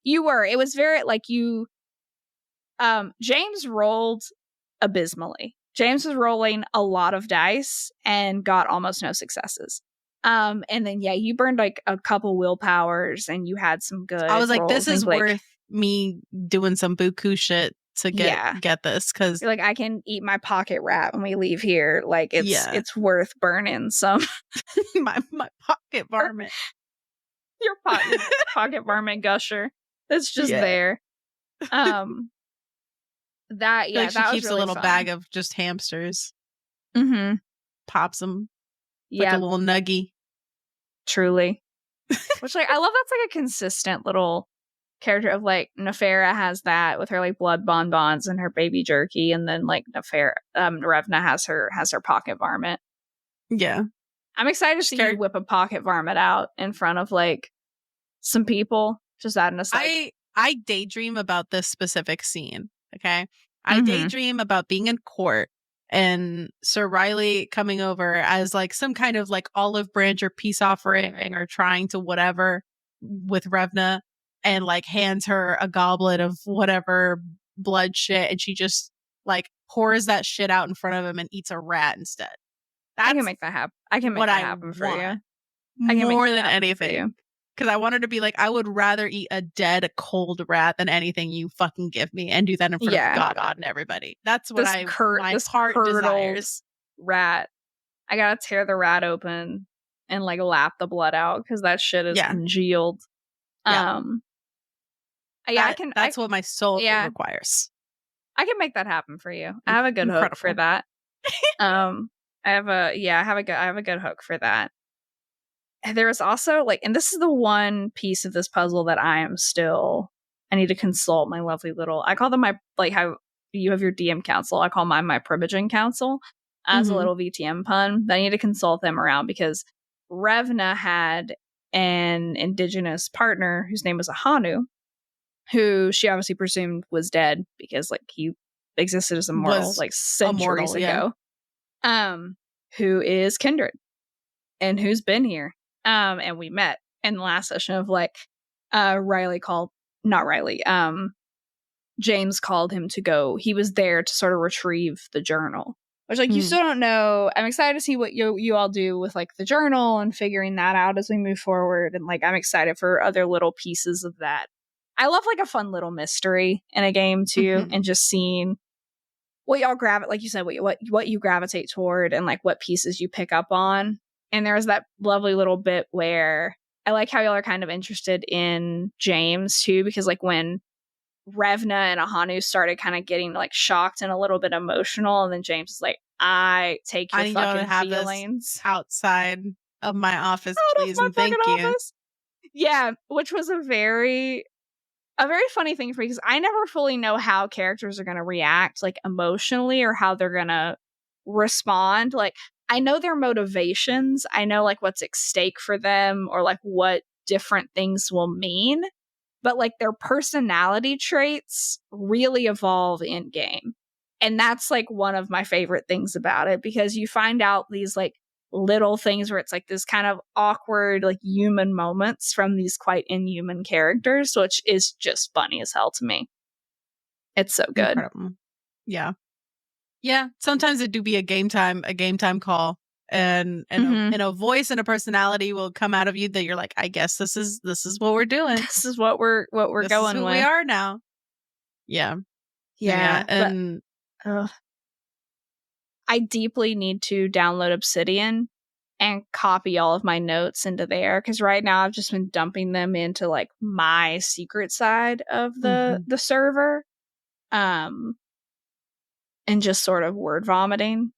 You were. It was very you. James rolled abysmally. James was rolling a lot of dice and got almost no successes. And then you burned like a couple willpowers and you had some good. I was like, rolls. this is worth me doing some buku shit to get this, because like, I can eat my pocket rat when we leave here. Like, it's worth burning some. my pocket varmint. Your pocket varmint gusher. That's just there. That like that she keeps really a little fun. bag of just hamsters. Mm-hmm. Pops them. Like a little nuggie. Truly. Which I love that's like a consistent little character of like Nefera has that with her like blood bonbons and her baby jerky, and then like Revna has her pocket varmint. Yeah. I'm excited to see you whip a pocket varmint out in front of like some people. Just adding a side. I daydream about this specific scene. Okay. I daydream about being in court and Sir Riley coming over as like some kind of like olive branch or peace offering or trying to whatever with Revna, and like hands her a goblet of whatever blood shit, and she just like pours that shit out in front of him and eats a rat instead. I can make that happen. I can make that happen for you. More than anything. Because I wanted to be like, I would rather eat a dead, cold rat than anything you fucking give me, and do that in front of God and everybody. That's what my heart desires. Rat. I gotta tear the rat open and like lap the blood out because that shit is congealed. Yeah. That's what my soul requires. I can make that happen for you. I have a good hook for that. I have a good hook for that. There is also like, and this is the one piece of this puzzle that I need to consult my lovely little, I call them my, like how you have your DM council, I call mine my Primogene council as a little VTM pun. I need to consult them around because Revna had an indigenous partner whose name was Ahanu, who she obviously presumed was dead because like he existed as immortal like centuries ago. Who is kindred and who's been here. And we met in the last session of like, James called him to go. He was there to sort of retrieve the journal, which like you still don't know. I'm excited to see what you all do with like the journal and figuring that out as we move forward. And like, I'm excited for other little pieces of that. I love like a fun little mystery in a game too, and just seeing what y'all gravitate, like you said, what you gravitate toward and like what pieces you pick up on. And there was that lovely little bit where I like how y'all are kind of interested in James too, because like when Revna and Ahanu started kind of getting like shocked and a little bit emotional, and then James is like, I take your fucking feelings outside of my office, please, and thank you. Yeah, which was a very funny thing for me because I never fully know how characters are going to react like emotionally or how they're going to respond. Like, I know their motivations. I know like what's at stake for them or like what different things will mean. But like their personality traits really evolve in game. And that's like one of my favorite things about it because you find out these like little things where it's like this kind of awkward like human moments from these quite inhuman characters, which is just funny as hell to me. It's so good. Incredible. Yeah, sometimes it do be a game time call, and a voice and a personality will come out of you that you're like, I guess this is what we're doing. This is what we're this going is who with. We are now. Yeah. And I deeply need to download Obsidian and copy all of my notes into there because right now I've just been dumping them into like my secret side of the server. And just sort of word vomiting,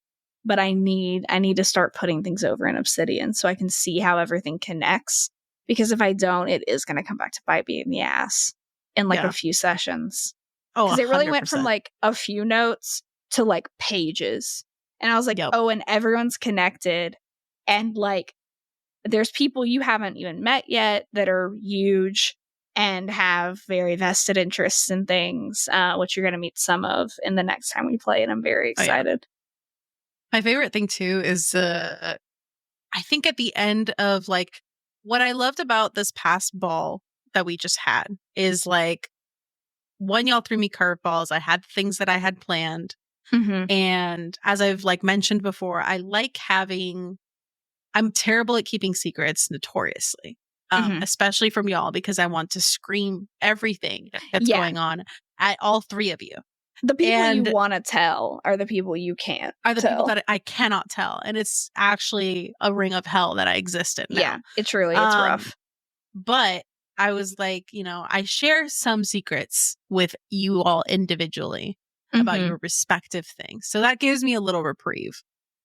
but I need to start putting things over in Obsidian so I can see how everything connects. Because if I don't, it is going to come back to bite me in the ass in like a few sessions. Because it really went from like a few notes to like pages, and I was like, oh, and everyone's connected, and like there's people you haven't even met yet that are huge and have very vested interests in things, which you're going to meet some of in the next time we play, and I'm very excited. My favorite thing too is I think at the end of like what I loved about this past ball that we just had is like, one, y'all threw me curveballs. I had things that I had planned. Mm-hmm. And as I've like mentioned before, I'm terrible at keeping secrets notoriously, especially from y'all, because I want to scream everything that's going on at all three of you. The people you want to tell are the people you can't people that I cannot tell. And it's actually a ring of hell that I exist in now. Yeah, it's rough. But I was like, I share some secrets with you all individually about your respective things. So that gives me a little reprieve.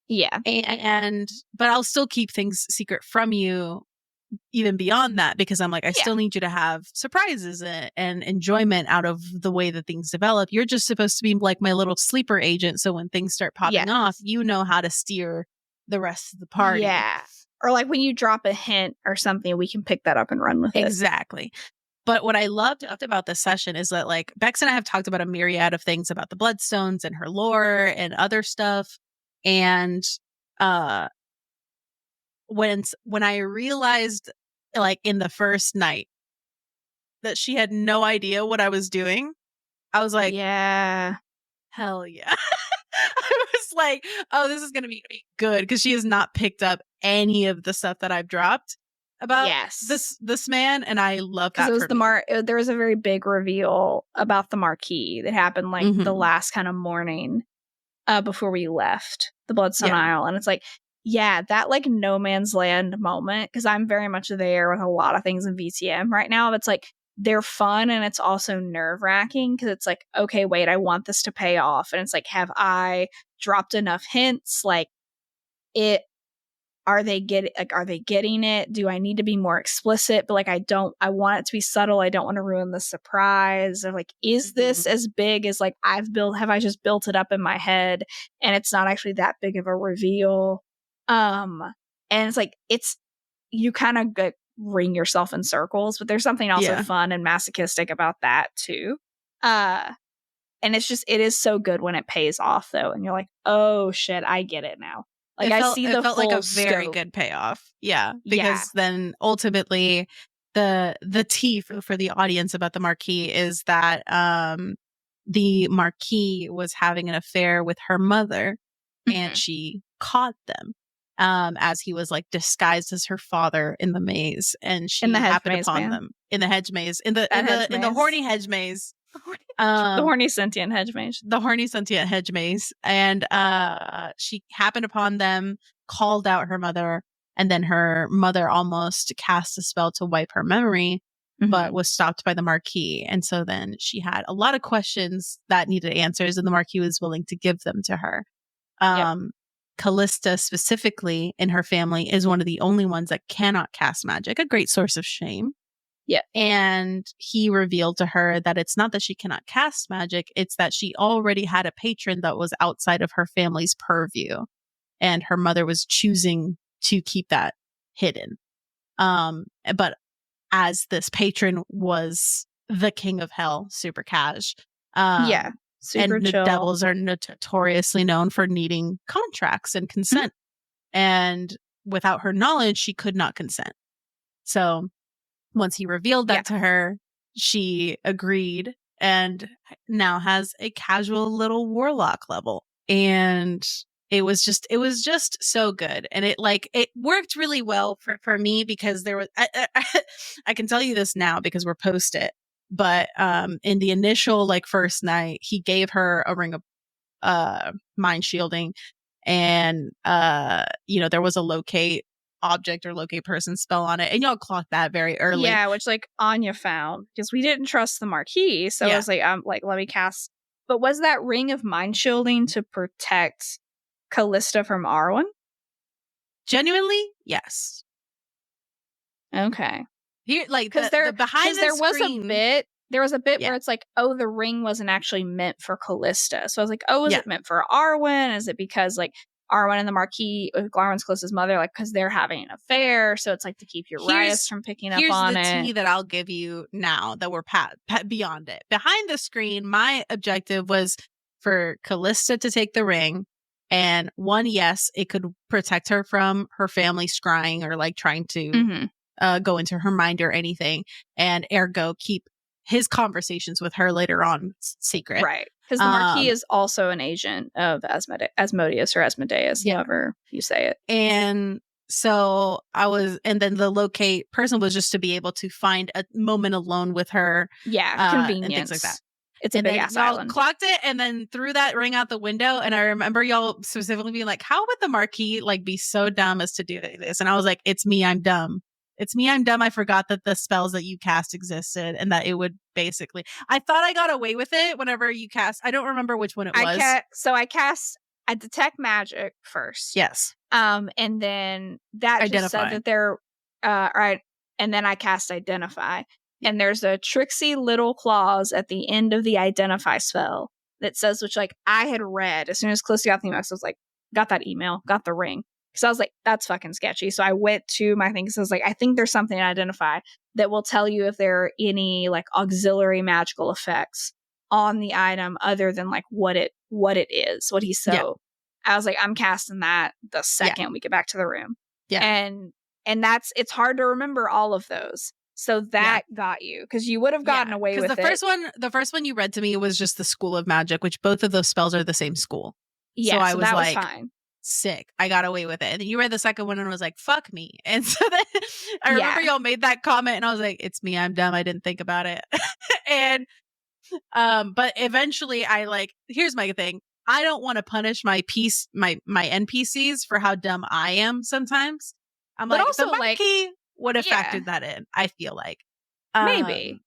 Yeah. But I'll still keep things secret from you even beyond that, because I'm like, I still need you to have surprises and enjoyment out of the way that things develop. You're just supposed to be like my little sleeper agent. So when things start popping off, you know how to steer the rest of the party. Yeah. Or like when you drop a hint or something, we can pick that up and run with it. Exactly. But what I loved about this session is that like Bex and I have talked about a myriad of things about the Bloodstones and her lore and other stuff. And when I realized, like in the first night, that she had no idea what I was doing, I was like, yeah, hell yeah. I was like, oh, this is going to be good, because she has not picked up any of the stuff that I've dropped about this man, and I love that. Because it was there was a very big reveal about the Marquis that happened like the last kind of morning before we left the Bloodstone Isle, and it's like, yeah, that like no man's land moment, because I'm very much there with a lot of things in VTM right now. It's like they're fun and it's also nerve-wracking, because it's like, okay, wait, I want this to pay off, and it's like, have I dropped enough hints? Like, are they getting it? Do I need to be more explicit? But like, I want it to be subtle. I don't want to ruin the surprise. Or like, is this as big as like have I just built it up in my head and it's not actually that big of a reveal? And it's like, you kind of ring yourself in circles, but there's something also fun and masochistic about that too. And it is so good when it pays off though. And you're like, oh shit, I get it now. Like, it felt like a very good payoff. Yeah. Because then ultimately the tea for the audience about the Marquis is that the Marquis was having an affair with her mother, and she caught them as he was like disguised as her father in the maze, and she happened upon them in the hedge maze, in the horny hedge maze. The horny sentient hedge maze. The horny sentient hedge maze. And she happened upon them, called out her mother, and then her mother almost cast a spell to wipe her memory, but was stopped by the Marquis. And so then she had a lot of questions that needed answers, and the Marquis was willing to give them to her. Callista specifically in her family is one of the only ones that cannot cast magic, a great source of shame. Yeah. And he revealed to her that it's not that she cannot cast magic, it's that she already had a patron that was outside of her family's purview, and her mother was choosing to keep that hidden. But as this patron was the king of hell, super cash. Super and chill. The devils are notoriously known for needing contracts and consent. And without her knowledge, she could not consent. So once he revealed that to her, she agreed and now has a casual little warlock level. And it was just so good. And it worked really well for me, because there was, I can tell you this now because we're post it, but in the initial like first night, he gave her a ring of mind shielding, and there was a locate object or locate person spell on it, and y'all clocked that very early. Yeah, which like Anya found, because we didn't trust the Marquis, so I was like, let me cast. But was that ring of mind shielding to protect Callista from Arwen? Genuinely, yes. Okay. Here, like, because there was a bit where it's like, oh, the ring wasn't actually meant for Callista. So I was like, oh, is it meant for Arwen? Is it because like Arwen and the Marquis, Arwen's closest mother, like, because they're having an affair. So it's like to keep Urias from picking up on it. Here's the tea that I'll give you now that we're beyond it. Behind the screen, my objective was for Callista to take the ring. And one, yes, it could protect her from her family scrying or like trying to go into her mind or anything. And ergo, keep his conversations with her later on secret. Right. Because the Marquis is also an agent of Asmodeus or Asmodeus, however you say it. And so and then the locate person was just to be able to find a moment alone with her. Yeah, convenience. And things like that. It's a big ass island. Clocked it and then threw that ring out the window. And I remember y'all specifically being like, how would the Marquis like be so dumb as to do this? And I was like, it's me, I'm dumb. It's me, I'm dumb. I forgot that the spells that you cast existed and that it would basically. I thought I got away with it whenever you cast. I don't remember which one it was. I detect magic first. Yes. And then that just said that they're right. And then I cast identify. And there's a tricksy little clause at the end of the identify spell that says, which like I had read as soon as Calista got the email, I was like, got that email, got the ring. So I was like, that's fucking sketchy. So I went to my thing. So I was like, I think there's something in identify that will tell you if there are any like auxiliary magical effects on the item other than like what it is, what he so. Yeah. I was like, I'm casting that the second we get back to the room. Yeah. And it's hard to remember all of those. So that got you because you would have gotten away with it. The first one you read to me was just the School of Magic, which both of those spells are the same school. Yeah, so I was that like, was fine. Sick. I got away with it. And then you read the second one and was like, fuck me. And so then I remember y'all made that comment and I was like, it's me, I'm dumb. I didn't think about it. And but eventually I like, here's my thing. I don't want to punish my NPCs for how dumb I am sometimes. I'm but like, also, the Marquis would have factored that in, I feel like. Maybe.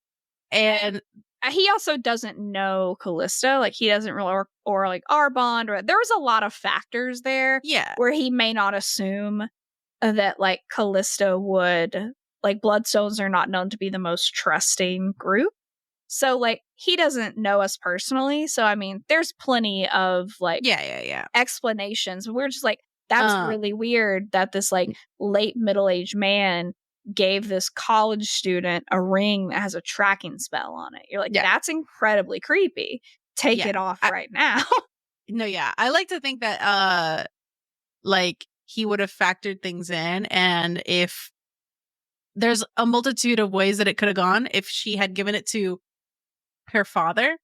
And he also doesn't know Callista. Like, he doesn't really, or like Arbond, or there was a lot of factors there. Yeah. Where he may not assume that like Callista would, like, Bloodstones are not known to be the most trusting group. So, like, he doesn't know us personally. So, I mean, there's plenty of, like, explanations. We're just like, that's really weird that this, like, late middle-aged man gave this college student a ring that has a tracking spell on it. You're like, that's incredibly creepy. Take it off right now. No, yeah. I like to think that, like, he would have factored things in. And if there's a multitude of ways that it could have gone, if she had given it to her father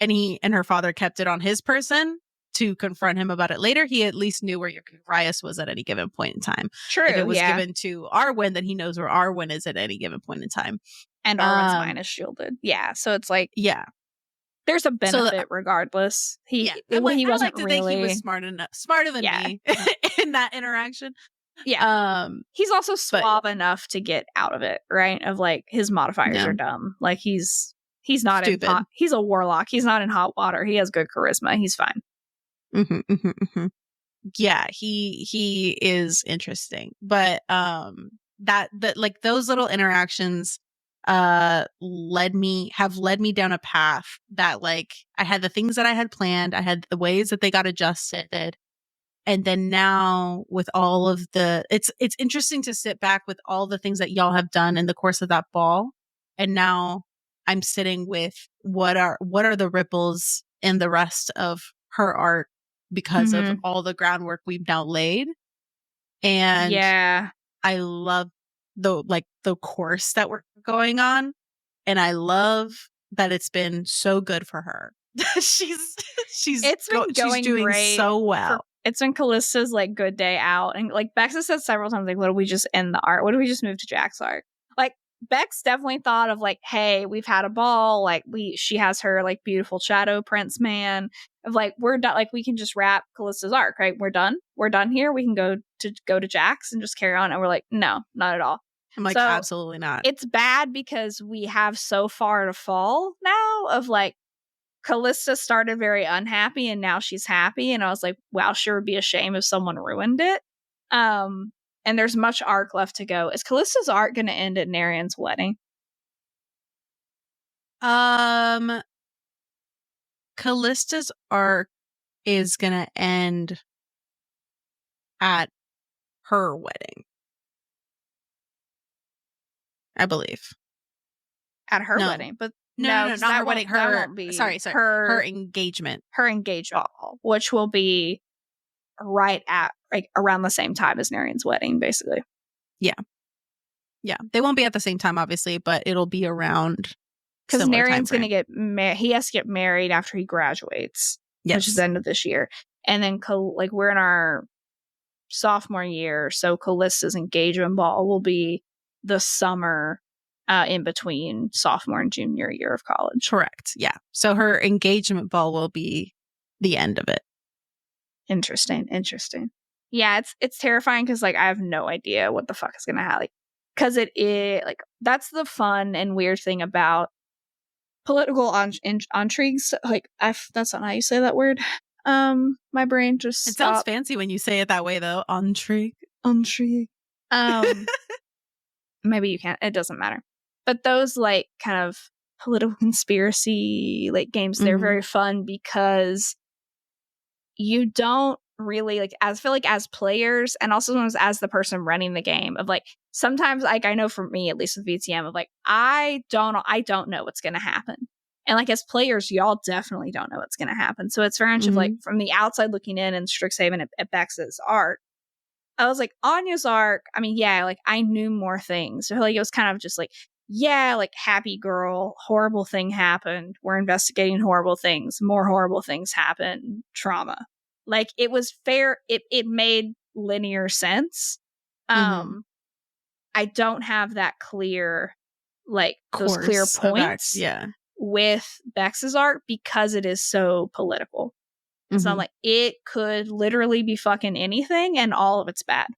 and her father kept it on his person to confront him about it later, he at least knew where Urias was at any given point in time. True. If it was given to Arwen, then he knows where Arwen is at any given point in time. And Arwen's mind is shielded. Yeah. So it's like, there's a benefit regardless. He wasn't really. Think he was smarter than me in that interaction. Yeah. He's also suave enough to get out of it, right? Of like, his modifiers are dumb. Like, he's not stupid. He's a warlock. He's not in hot water. He has good charisma. He's fine. Yeah, he is interesting. But that like those little interactions have led me down a path that, like, I had the things that I had planned, I had the ways that they got adjusted, and then now with all of it's interesting to sit back with all the things that y'all have done in the course of that ball, and now I'm sitting with what are the ripples in the rest of her art because of all the groundwork we've now laid. And I love the course that we're going on, and I love that it's been so good for her. she's doing great so well. It's been Callista's like good day out, and like Bex has said several times, like, what do we just end the art? What do we just move to Jack's art? Like, Bex definitely thought of like, hey, we've had a ball, like she has her like beautiful shadow prince man of like, we're done, like we can just wrap Callista's arc, right? We're done here. We can go to Jack's and just carry on. And we're like, no, not at all. I'm like, absolutely not. It's bad because we have so far to fall now of like, Callista started very unhappy and now she's happy. And I was like, wow, sure would be a shame if someone ruined it. And there's much arc left to go. Is Callista's arc going to end at Narian's wedding? Callista's arc is going to end at her wedding. I believe. At her No. wedding. But No, 'cause not her wedding. that Her won't be sorry. Her engagement. Her engagement ball, which will be right at like around the same time as Narian's wedding, basically. Yeah. Yeah. They won't be at the same time, obviously, but it'll be around because similar Narian's timeframe. going to get he has to get married after he graduates, which is Yes. the end of this year. And then like we're in our sophomore year, so Callista's engagement ball will be the summer in between sophomore and junior year of college. Correct. Yeah. So her engagement ball will be the end of it. Interesting. Yeah, it's terrifying because like I have no idea what the fuck is gonna happen. Because it is like that's the fun and weird thing about political intrigues. Like that's not how you say that word. My brain just It stopped. sounds fancy when you say it that way, though. Intrigue. Maybe you can't. It doesn't matter. But those like kind of political conspiracy like games, they're very fun because you don't really like as feel like as players and also sometimes as the person running the game of like sometimes like I know for me at least with VTM of like I don't know what's gonna happen. And like as players, y'all definitely don't know what's gonna happen. So it's very much of like from the outside looking in and Strixhaven at Bex's arc, I was like, Anya's arc, I mean, yeah, like I knew more things. So like it was kind of just like, yeah, like happy girl, horrible thing happened. We're investigating horrible things. More horrible things happen. Trauma. Like it was fair. It made linear sense. I don't have that clear, like those clear points with Bex's arc because it is so political. So I'm like, it could literally be fucking anything and all of it's bad.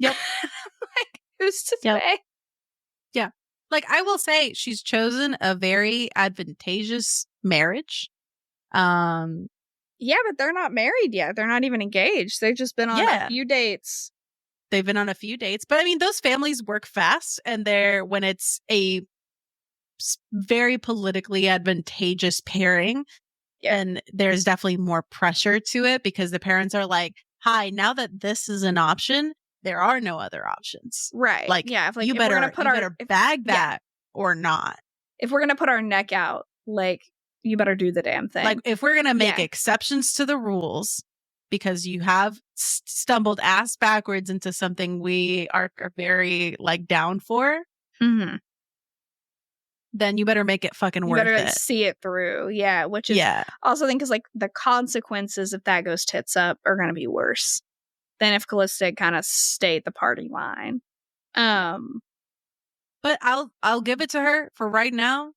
Yep. Like, who's to say? Yeah. Like, I will say she's chosen a very advantageous marriage. Yeah, but they're not married yet. They're not even engaged. They've just been on a few dates. They've been on a few dates. But I mean, those families work fast. And when it's a very politically advantageous pairing, and there's definitely more pressure to it because the parents are like, hi, now that this is an option, there are no other options. Right. Like, yeah, if you better bag that or not. If we're going to put our neck out, like, you better do the damn thing. Like, if we're going to make exceptions to the rules because you have stumbled ass backwards into something we are very, like, down for, then you better make it fucking worth it. You better like, see it through. Yeah, which is also think because like the consequences if that goes tits up are going to be worse than if Callista kind of stayed the party line. But I'll give it to her for right now.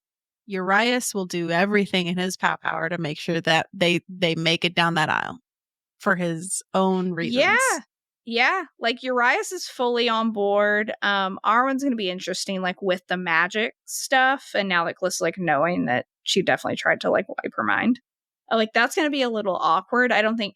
Urias will do everything in his power to make sure that they make it down that aisle for his own reasons. Yeah, like Urias is fully on board. Arwen's gonna be interesting, like with the magic stuff, and now like Callista's like knowing that she definitely tried to like wipe her mind. Like that's gonna be a little awkward. I don't think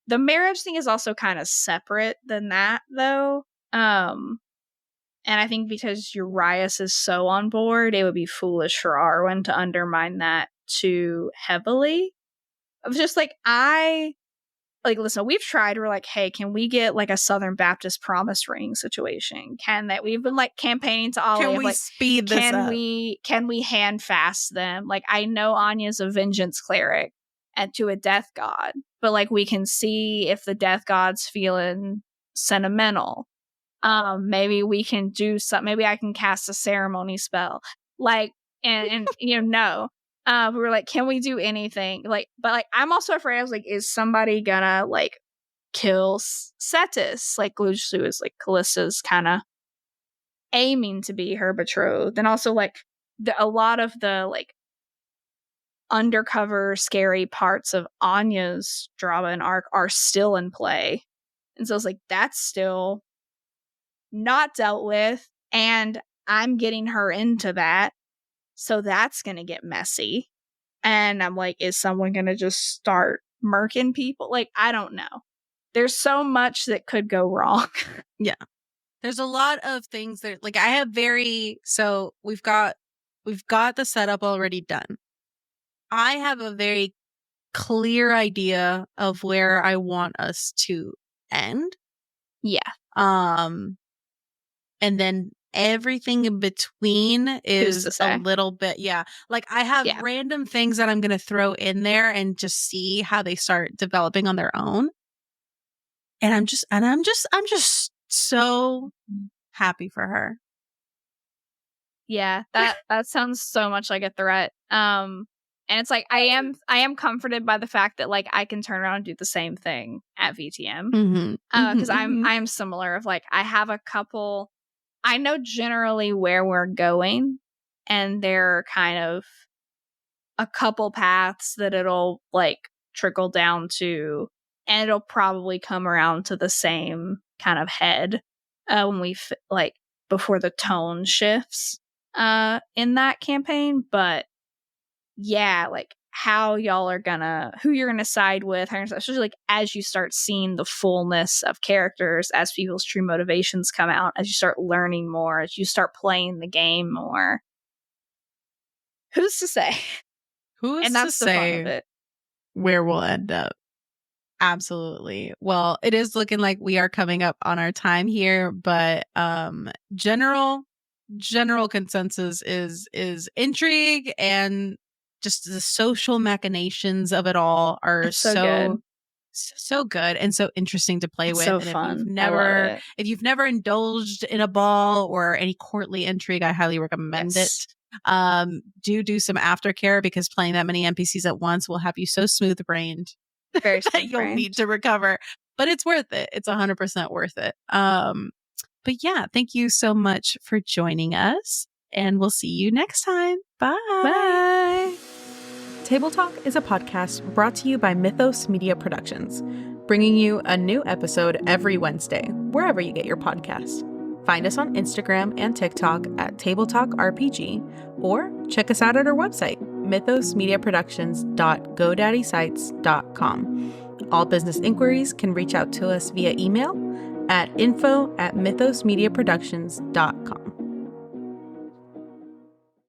the marriage thing is also kind of separate than that though. And I think because Urias is so on board, it would be foolish for Arwen to undermine that too heavily. Of just like like, listen, we've tried. We're like, hey, can we get like a Southern Baptist promise ring situation? Can that we've been like campaigning to Ollie? Can we like, speed this up? Can we hand fast them? Like, I know Anya's a vengeance cleric and to a death god, but like we can see if the death god's feeling sentimental. Maybe we can do something. Maybe I can cast a ceremony spell. Like, and you know, no. We were like, can we do anything? Like, but like, I'm also afraid. I was like, is somebody gonna like kill Cetus? Like, Luciu is like Callista's kind of aiming to be her betrothed, and also like a lot of the like undercover scary parts of Anya's drama and arc are still in play, and so it's like that's still not dealt with, and I'm getting her into that, so that's gonna get messy. And I'm like, is someone going to just start murking people? Like, I don't know. There's so much that could go wrong. Yeah. There's a lot of things that, like, I have so we've got the setup already done. I have a very clear idea of where I want us to end. Yeah. And then everything in between is a little bit, like I have random things that I'm going to throw in there and just see how they start developing on their own. And I'm just so happy for her. Yeah, that sounds so much like a threat. And it's like I am comforted by the fact that like I can turn around and do the same thing at VTM. Because I'm similar of like I have a couple. I know generally where we're going, and there are kind of a couple paths that it'll like trickle down to, and it'll probably come around to the same kind of head when we like before the tone shifts in that campaign. But yeah, like how y'all are who you're gonna side with, especially like as you start seeing the fullness of characters, as people's true motivations come out, as you start learning more, as you start playing the game more. Who's to say? And that's the fun of it. Where we'll end up. Absolutely. Well, it is looking like we are coming up on our time here, but general consensus is intrigue, and just the social machinations of it all are so good and so interesting to play with. So and fun. If you've never indulged in a ball or any courtly intrigue, I highly recommend it. Do some aftercare, because playing that many NPCs at once will have you so smooth-brained that you'll need to recover. But it's worth it. It's 100% worth it. But yeah, thank you so much for joining us, and we'll see you next time. Bye. Bye. Table Talk is a podcast brought to you by Mythos Media Productions, bringing you a new episode every Wednesday, wherever you get your podcast. Find us on Instagram and TikTok at Table Talk RPG, or check us out at our website, mythosmediaproductions.godaddyscites.com. All business inquiries can reach out to us via email at info@mythosmediaproductions.com.